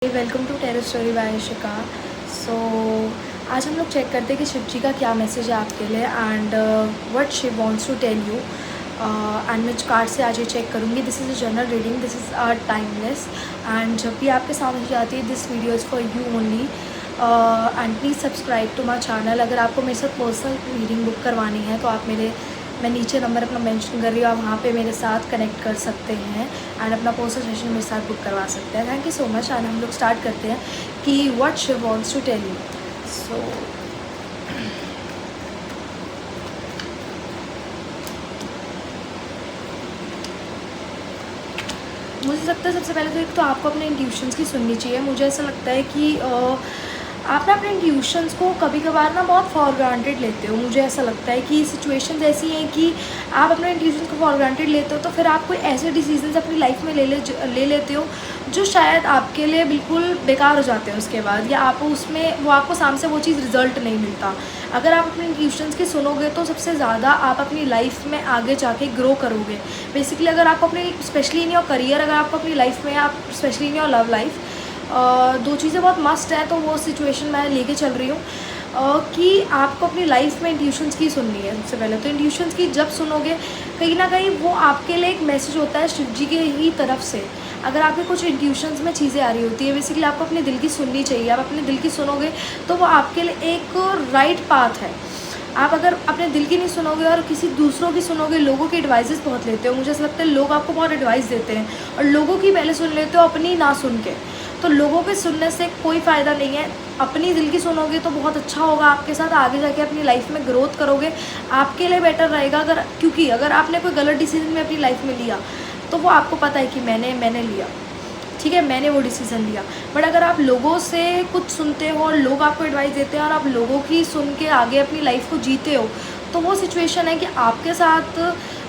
Welcome to terror story by Shika. So आज हम लोग चेक करते हैं कि शिव जी का क्या मैसेज है आपके लिए and what Shiv wants to tell you. And मैं कार्ड से आज ये चेक करूँगी। This is a general reading, this is timeless and जब भी आपके सामने जाती है this video is for you only. And please subscribe to my channel. अगर आपको मेरे साथ पर्सनल रीडिंग बुक करवानी है तो आप मैं नीचे नंबर अपना मेंशन कर रही हूँ, आप वहाँ पे मेरे साथ कनेक्ट कर सकते हैं एंड अपना पर्सनल सेशन मेरे साथ बुक करवा सकते हैं। Thank you so much. And हम लोग स्टार्ट करते हैं कि what Shiv wants to tell you. So मुझे लगता है सबसे पहले तो एक तो आपको अपने इंट्यूशंस की सुननी चाहिए। मुझे ऐसा लगता है कि आप ना अपने इंट्यूशंस को कभी कभार ना बहुत फॉर ग्रांटेड लेते हो। मुझे ऐसा लगता है कि सिचुएशंस ऐसी हैं कि आप अपने इंट्यूशंस को फॉर ग्रांटेड लेते हो तो फिर आप कोई ऐसे डिसीजंस अपनी लाइफ में ले लेते हो जो शायद आपके लिए बिल्कुल बेकार हो जाते हैं उसके बाद, या आप उसमें वो आपको सामने से वो चीज़ रिजल्ट नहीं मिलता। अगर आप अपने इंट्यूशंस की सुनोगे तो सबसे ज़्यादा आप अपनी लाइफ में आगे जाके ग्रो करोगे। बेसिकली अगर आपको अपनी स्पेशली इन योर करियर, अगर आपको अपनी लाइफ में आप specially in your love life दो चीज़ें बहुत मस्ट है तो वो सिचुएशन मैं लेके चल रही हूँ कि आपको अपनी लाइफ में इंट्यूशंस की सुननी है। सबसे पहले तो इंट्यूशंस की जब सुनोगे कहीं ना कहीं वो आपके लिए एक मैसेज होता है शिव जी के ही तरफ से। अगर आपके कुछ इंट्यूशंस में चीज़ें आ रही होती है, बेसिकली आपको अपने दिल की सुननी चाहिए। आप अपने दिल की सुनोगे तो वो आपके लिए एक राइट पाथ है। आप अगर अपने दिल की नहीं सुनोगे और किसी दूसरों की सुनोगे, लोगों की एडवाइजेस बहुत लेते हो। मुझे ऐसा लगता है लोग आपको बहुत एडवाइस देते हैं और लोगों की पहले सुन लेते हो, अपनी ना सुन के। तो लोगों के सुनने से कोई फ़ायदा नहीं है। अपनी दिल की सुनोगे तो बहुत अच्छा होगा आपके साथ, आगे जाके अपनी लाइफ में ग्रोथ करोगे, आपके लिए बेटर रहेगा। क्योंकि अगर आपने कोई गलत डिसीजन में अपनी लाइफ में लिया तो वो आपको पता है कि मैंने लिया, ठीक है, मैंने वो डिसीज़न लिया। बट अगर आप लोगों से कुछ सुनते हो और लोग आपको एडवाइस देते हैं और आप लोगों की सुन के आगे अपनी लाइफ को जीते हो तो वो सिचुएशन है कि आपके साथ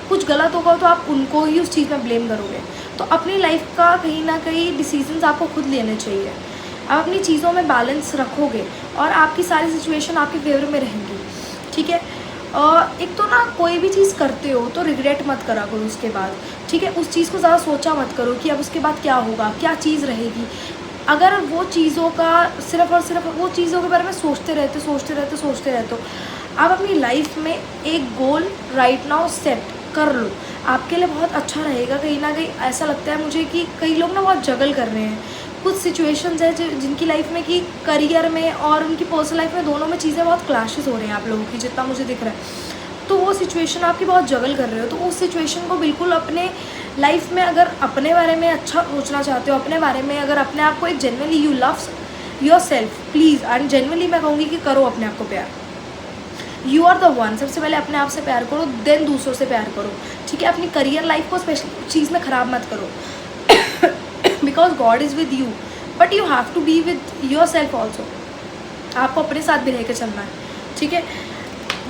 कुछ गलत होगा तो आप उनको ही उस चीज़ में ब्लेम करोगे। तो अपनी लाइफ का कहीं ना कहीं डिसीजंस आपको खुद लेने चाहिए। आप अपनी चीज़ों में बैलेंस रखोगे और आपकी सारी सिचुएशन आपके फेवर में रहेंगी, ठीक है। एक तो ना कोई भी चीज़ करते हो तो रिग्रेट मत करा करो उसके बाद, ठीक है। उस चीज़ को ज़्यादा सोचा मत करो कि अब उसके बाद क्या होगा, क्या चीज़ रहेगी। अगर वो चीज़ों का सिर्फ और सिर्फ वो चीज़ों के बारे में सोचते रहते हो, आप अपनी लाइफ में एक गोल राइट नाउ सेट कर लो, आपके लिए बहुत अच्छा रहेगा। कहीं ना कहीं ऐसा लगता है मुझे कि कई लोग ना बहुत जगल कर रहे हैं। कुछ सिचुएशंस है जिनकी लाइफ में कि करियर में और उनकी पर्सनल लाइफ में दोनों में चीज़ें बहुत क्लैशेस हो रहे हैं आप लोगों की, जितना मुझे दिख रहा है। तो वो सिचुएशन आपकी बहुत जगल कर रहे हो, तो उस सिचुएशन को बिल्कुल अपने लाइफ में अगर अपने बारे में अच्छा सोचना चाहते हो, अपने बारे में अगर अपने आप को एक genuinely you love yourself, please and genuinely मैं कहूँगी कि करो अपने आप को प्यार। You are the one. सबसे पहले अपने आप से प्यार करो, देन दूसरों से प्यार करो, ठीक है। अपनी करियर लाइफ को स्पेशल चीज़ में ख़राब मत करो because God is with you but you have to be with yourself also. आपको अपने साथ भी रह के चलना है, ठीक है।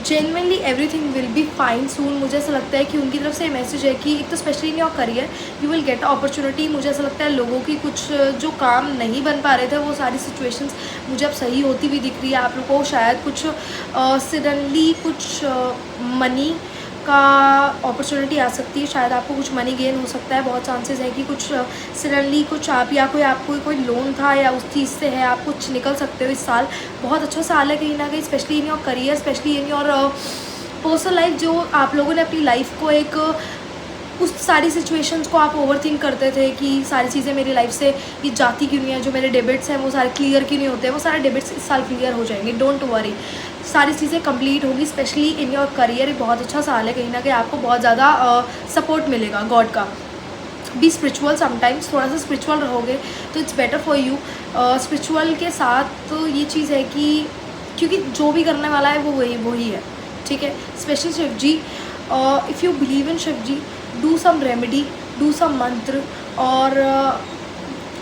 Genuinely everything will be fine soon. मुझे ऐसा लगता है कि उनकी तरफ से मैसेज है कि एक तो specially in your career you will get opportunity. मुझे ऐसा लगता है लोगों की कुछ जो काम नहीं बन पा रहे थे वो सारी सिचुएशंस मुझे अब सही होती भी दिख रही है। आप लोगों को शायद कुछ सडनली कुछ मनी का अपॉर्चुनिटी आ सकती है, शायद आपको कुछ मनी गेन हो सकता है। बहुत चांसेस है कि कुछ सडनली कुछ आप या आपको कोई लोन था या उस चीज़ से है आप कुछ निकल सकते हो। इस साल बहुत अच्छा साल है कहीं ना कहीं, specially in your career, specially in your personal life. जो आप लोगों ने अपनी लाइफ को एक उस सारी सिचुएशंस को आप ओवरथिंक करते थे कि सारी चीज़ें मेरी लाइफ से ये जाती क्यों नहीं है, जो मेरे डेबिट्स हैं वो सारे क्लियर क्यों नहीं होते, वो सारे डेबिट्स इस साल क्लियर हो जाएंगे। डोंट वरी, सारी चीज़ें कंप्लीट होगी। स्पेशली इन योर करियर बहुत अच्छा साल है, कहीं ना कहीं आपको बहुत ज़्यादा सपोर्ट मिलेगा गॉड का। बी स्पिरिचुअल, समटाइम्स थोड़ा सा स्पिरिचुअल रहोगे तो it's better for you. Spiritual के साथ तो ये चीज़ है कि क्योंकि जो भी करने वाला है वो वही है, ठीक है। Specially Shiv ji, if you believe in Shiv ji, do some remedy, do some mantra और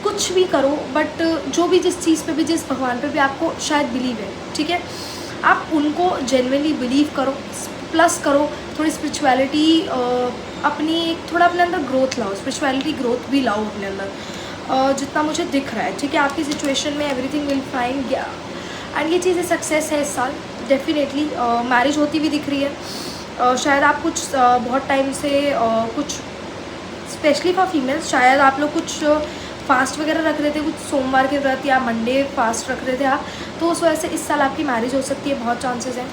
कुछ भी करो, बट जो भी जिस चीज़ पे भी, जिस भगवान पे भी आपको शायद बिलीव है, ठीक है, आप उनको जेन्युइनली बिलीव करो, प्लस करो थोड़ी स्पिरिचुअलिटी अपनी, थोड़ा अपने अंदर ग्रोथ लाओ, स्पिरिचुअलिटी ग्रोथ भी लाओ अपने अंदर जितना मुझे दिख रहा है, ठीक है। आपकी सिचुएशन में एवरीथिंग विल फाइन एंड ये चीज़ें सक्सेस है इस साल डेफिनेटली। मैरिज होती भी दिख रही है। शायद आप कुछ बहुत टाइम से कुछ स्पेशली फॉर फीमेल्स, शायद आप लोग कुछ फास्ट वगैरह रख रहे थे, कुछ सोमवार के व्रत या मंडे फास्ट रख रहे थे आप, तो उस वजह से इस साल आपकी मैरिज हो सकती है, बहुत चांसेस हैं।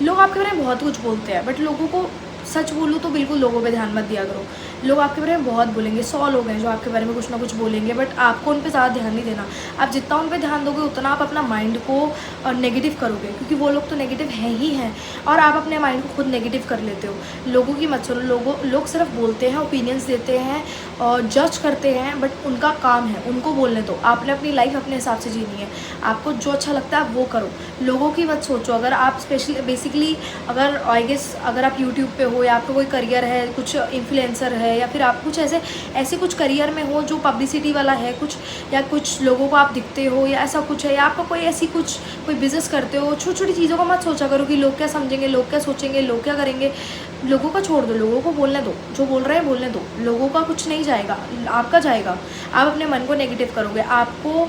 लोग आपके बारे में बहुत कुछ बोलते हैं, बट लोगों को सच बोलूँ तो बिल्कुल लोगों पे ध्यान मत दिया करो। लोग आपके बारे में बहुत बोलेंगे, 100 लोग हैं जो आपके बारे में कुछ ना कुछ बोलेंगे, बट आपको उन पे ज़्यादा ध्यान नहीं देना। आप जितना उन पे ध्यान दोगे उतना आप अपना माइंड को नेगेटिव करोगे, क्योंकि वो लोग तो नेगेटिव हैं ही हैं, और आप अपने माइंड को खुद नेगेटिव कर लेते हो। लोगों की मत सुनो, लोग सिर्फ बोलते हैं, ओपिनियंस देते हैं और जज करते हैं, बट उनका काम है, उनको बोलने दो। आपने अपनी लाइफ अपने हिसाब से जीनी है, आपको जो अच्छा लगता है वो करो, लोगों की मत सोचो। अगर आप बेसिकली अगर आई गेस अगर आप यूट्यूब पे हो या आपका कोई करियर है, कुछ इन्फ्लुएंसर है, या फिर आप कुछ ऐसे कुछ करियर में हो जो पब्लिसिटी वाला है कुछ, या कुछ लोगों को आप दिखते हो या ऐसा कुछ है, या आपका कोई बिज़नेस करते हो, छोटी छोटी चीज़ों का मत सोचा करो कि लोग क्या समझेंगे, लोग क्या सोचेंगे, लोग क्या करेंगे। लोगों का छोड़ दो, लोगों को बोलने दो, जो बोल रहे हैं बोलने दो। लोगों का कुछ नहीं जाएगा, आपका जाएगा। आप अपने मन को नेगेटिव करोगे, आपको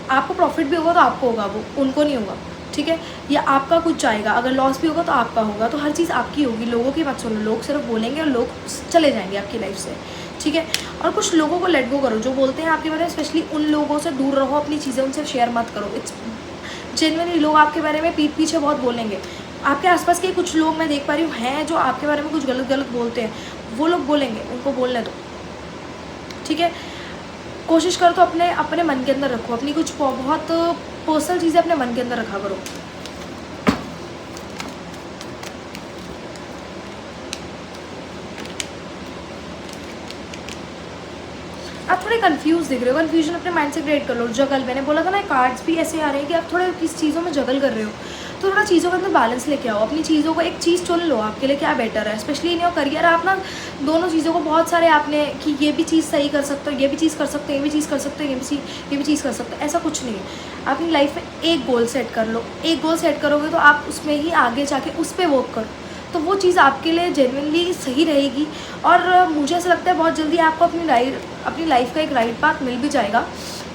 आपको प्रॉफिट भी होगा तो आपको होगा, वो उनको नहीं होगा, ठीक है। या आपका कुछ जाएगा, अगर लॉस भी होगा तो आपका होगा। तो हर चीज़ आपकी होगी, लोगों की मत सुनो। लोग सिर्फ बोलेंगे और लोग चले जाएंगे आपकी लाइफ से, ठीक है। और कुछ लोगों को लेट गो करो, जो बोलते हैं आपके बारे में, स्पेशली उन लोगों से दूर रहो, अपनी चीज़ें उनसे शेयर मत करो। इट्स जेन्युइनली लोग आपके बारे में पीठ पीछे बहुत बोलेंगे। आपके आसपास के कुछ लोग मैं देख पा रही हूँ हैं जो आपके बारे में कुछ गलत बोलते हैं, वो लोग बोलेंगे, उनको बोलने दो, ठीक है। कोशिश करो तो अपने मन के अंदर रखो, अपनी कुछ बहुत पर्सनल चीज़ें अपने मन के अंदर रखा करो। आप थोड़े कंफ्यूज दिख रहे हो, कन्फ्यूजन अपने माइंड से क्रिएट कर लो। जगल, मैंने बोला था ना, कार्ड्स भी ऐसे आ रहे हैं कि आप थोड़े किस चीज़ों में जगल कर रहे हो, तो थोड़ा चीज़ों के अंदर बैलेंस लेके आओ। अपनी चीज़ों को एक चीज़ चुन लो, आपके लिए क्या बेटर है, स्पेशली इन योर करियर। आप ना दोनों चीज़ों को बहुत सारे आपने कि ये भी चीज़ सही कर सकते हो, ये भी चीज़ कर सकते हो, ये भी चीज़ कर सकते हो, ये भी चीज़ कर सकते हो, ऐसा कुछ नहीं है। अपनी लाइफ में एक गोल सेट कर लो, एक गोल सेट करोगे तो आप उसमें ही आगे जाके उस पर वर्क करो, तो वो चीज़ आपके लिए जेन्युइनली सही रहेगी। और मुझे ऐसा लगता है बहुत जल्दी आपको अपनी लाइफ का एक राइट पाथ मिल भी जाएगा।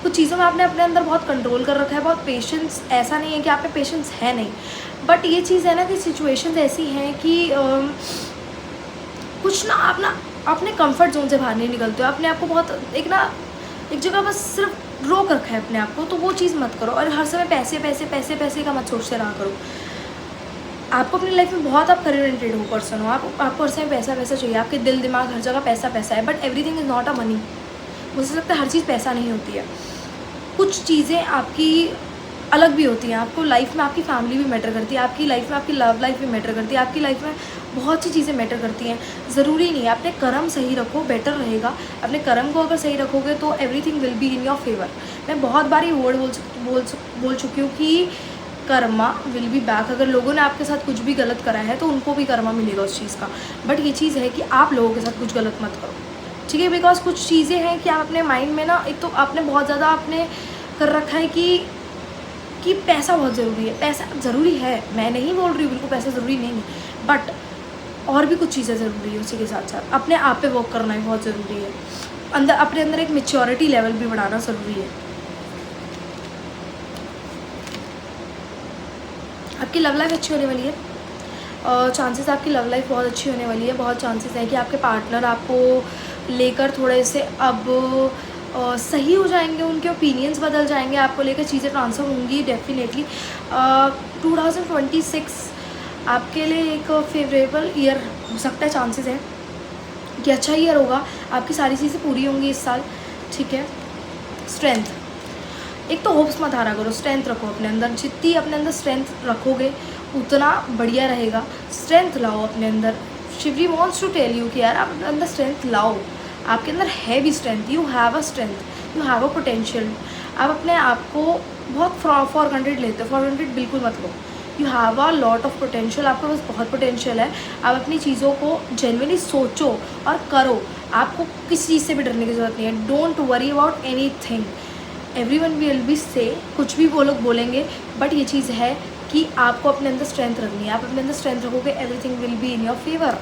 कुछ चीज़ों में आपने अपने अंदर बहुत कंट्रोल कर रखा है, बहुत पेशेंस, ऐसा नहीं है कि आप में पेशेंस है नहीं, बट ये चीज़ है ना कि सिचुएशंस ऐसी हैं कि कुछ ना आप ना अपने कंफर्ट जोन से बाहर नहीं निकलते हो, अपने आप को बहुत एक जगह बस सिर्फ रोक रखा है अपने आप को, तो वो चीज़ मत करो। और हर समय पैसे पैसे पैसे पैसे का मत सोचते रहा करो। आपको अपनी लाइफ में बहुत आप करियर ओरिएंटेड हो पर्सन हो, आपको हर समय पैसा चाहिए, आपके दिल दिमाग हर जगह पैसा है, but everything is not a money. मुझे लगता है हर चीज़ पैसा नहीं होती है, कुछ चीज़ें आपकी अलग भी होती हैं। आपको लाइफ में आपकी फैमिली भी मैटर करती है, आपकी लाइफ में आपकी लव लाइफ भी मैटर करती है, आपकी लाइफ में बहुत सी चीज़ें मैटर करती हैं। ज़रूरी नहीं है, अपने कर्म सही रखो, बेटर रहेगा। अपने कर्म को अगर सही रखोगे तो everything will be in your favour. मैं बहुत बार ये वर्ड बोल चुकी हूँ कि कर्मा विल बी बैक। अगर लोगों ने आपके साथ कुछ भी गलत करा है तो उनको भी कर्मा मिलेगा उस चीज़ का, बट ये चीज़ है कि आप लोगों के साथ कुछ गलत मत करो, ठीक है। बिकॉज कुछ चीज़ें हैं कि आप अपने माइंड में ना, एक तो आपने बहुत ज़्यादा आपने कर रखा है कि पैसा बहुत ज़रूरी है। पैसा ज़रूरी है, मैं नहीं बोल रही हूँ बिल्कुल पैसा ज़रूरी नहीं है, बट और भी कुछ चीज़ें ज़रूरी है। उसी के साथ साथ अपने आप पे वर्क करना भी बहुत ज़रूरी है, अपने अंदर एक मैच्योरिटी लेवल भी बढ़ाना ज़रूरी है। आपकी लव लाइफ अच्छी होने वाली है, चांसेस आपकी लव लाइफ बहुत अच्छी होने वाली है। बहुत चांसेस हैं कि आपके पार्टनर आपको लेकर थोड़े से अब सही हो जाएंगे, उनके ओपिनियंस बदल जाएंगे, आपको लेकर चीज़ें ट्रांसफर होंगी डेफिनेटली। 2026 आपके लिए एक फेवरेबल ईयर हो सकता है, चांसेस हैं कि अच्छा ईयर होगा, आपकी सारी चीज़ें पूरी होंगी इस साल, ठीक है। स्ट्रेंथ, एक तो होप्स मत हारा करो, स्ट्रेंथ रखो अपने अंदर। जितनी अपने अंदर स्ट्रेंथ रखोगे उतना बढ़िया रहेगा। स्ट्रेंथ लाओ अपने अंदर। शिवरी वॉन्ट्स टू टेल यू कि यार आप अपने अंदर स्ट्रेंथ लाओ, आपके अंदर है भी strength, you have a strength, you have a potential. आप अपने आप को बहुत फॉर ग्रांटेड लेते हो, फॉर ग्रांटेड बिल्कुल मत लो। You have a lot of potential, आपके पास बहुत पोटेंशियल है। आप अपनी चीज़ों को जेन्युइनली सोचो और करो, आपको किसी चीज़ से भी डरने की ज़रूरत नहीं है। Don't worry about any thing, everyone will be से, कुछ भी वो लोग बोलेंगे, बट ये चीज़ है कि आपको अपने अंदर स्ट्रेंथ रखनी है। आप अपने अंदर स्ट्रेंथ रखोगे, everything will be in your favour.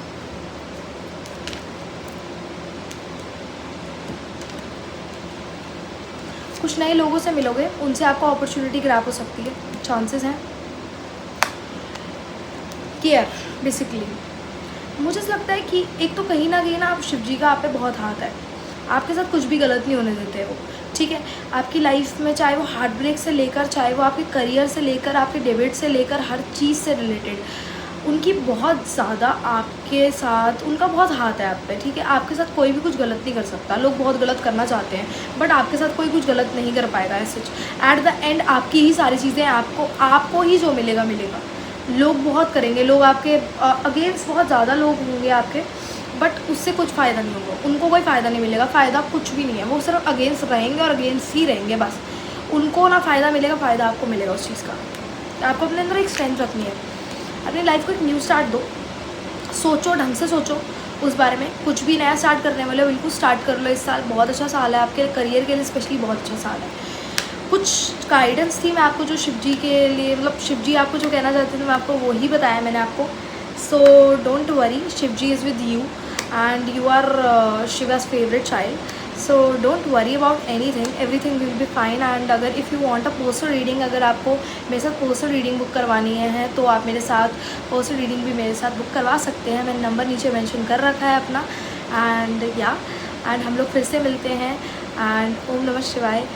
कुछ नए लोगों से मिलोगे, उनसे आपको अपॉर्चुनिटी ग्रैब हो सकती है, चांसेस हैं। केयर, बेसिकली मुझे ऐसा लगता है कि एक तो कहीं न कहीं ना आप शिव जी का आप पे बहुत हाथ है। आपके साथ कुछ भी गलत नहीं होने देते वो, ठीक है? आपकी लाइफ़ में चाहे वो हार्ट ब्रेक से लेकर, चाहे वो आपके करियर से लेकर, आपके डेबिट से लेकर, हर चीज़ से रिलेटेड उनकी बहुत ज़्यादा आपके साथ उनका बहुत हाथ है आप पे, ठीक है? आपके साथ कोई भी कुछ गलत नहीं कर सकता। लोग बहुत गलत करना चाहते हैं, बट आपके साथ कोई कुछ गलत नहीं कर पाएगा as such. At the end आपकी ही सारी चीज़ें आपको ही जो मिलेगा, मिलेगा। लोग बहुत करेंगे, लोग आपके अगेंस्ट बहुत ज़्यादा लोग होंगे आपके, बट उससे कुछ फ़ायदा नहीं होगा, उनको कोई फ़ायदा नहीं मिलेगा, फ़ायदा कुछ भी नहीं है। वो सिर्फ अगेंस्ट रहेंगे और अगेंस्ट ही रहेंगे बस। उनको ना फ़ायदा मिलेगा, फ़ायदा आपको मिलेगा उस चीज़ का। आपको अपने अंदर एक स्ट्रेंथ रखनी है, अपनी लाइफ को एक न्यू स्टार्ट दो, सोचो, ढंग से सोचो उस बारे में। कुछ भी नया स्टार्ट करने वाले हो, बिल्कुल स्टार्ट कर लो। इस साल बहुत अच्छा साल है आपके करियर के लिए, स्पेशली बहुत अच्छा साल है। कुछ गाइडेंस थी मैं आपको जो शिव जी के लिए, मतलब शिव जी आपको जो कहना चाहते थे मैं आपको वही बताया मैंने आपको। So don't worry, Shiv ji is with you and you are Shiva's favourite child. So don't worry about anything, everything will be fine. And अगर if you want a personal reading, अगर आपको मेरे साथ पर्सनल रीडिंग बुक करवानी है तो आप मेरे साथ पर्सनल रीडिंग भी मेरे साथ बुक करवा सकते हैं। मैंने नंबर नीचे मेंशन कर रखा है अपना। एंड या एंड हम लोग फिर से मिलते हैं। एंड ओम नमः शिवाय।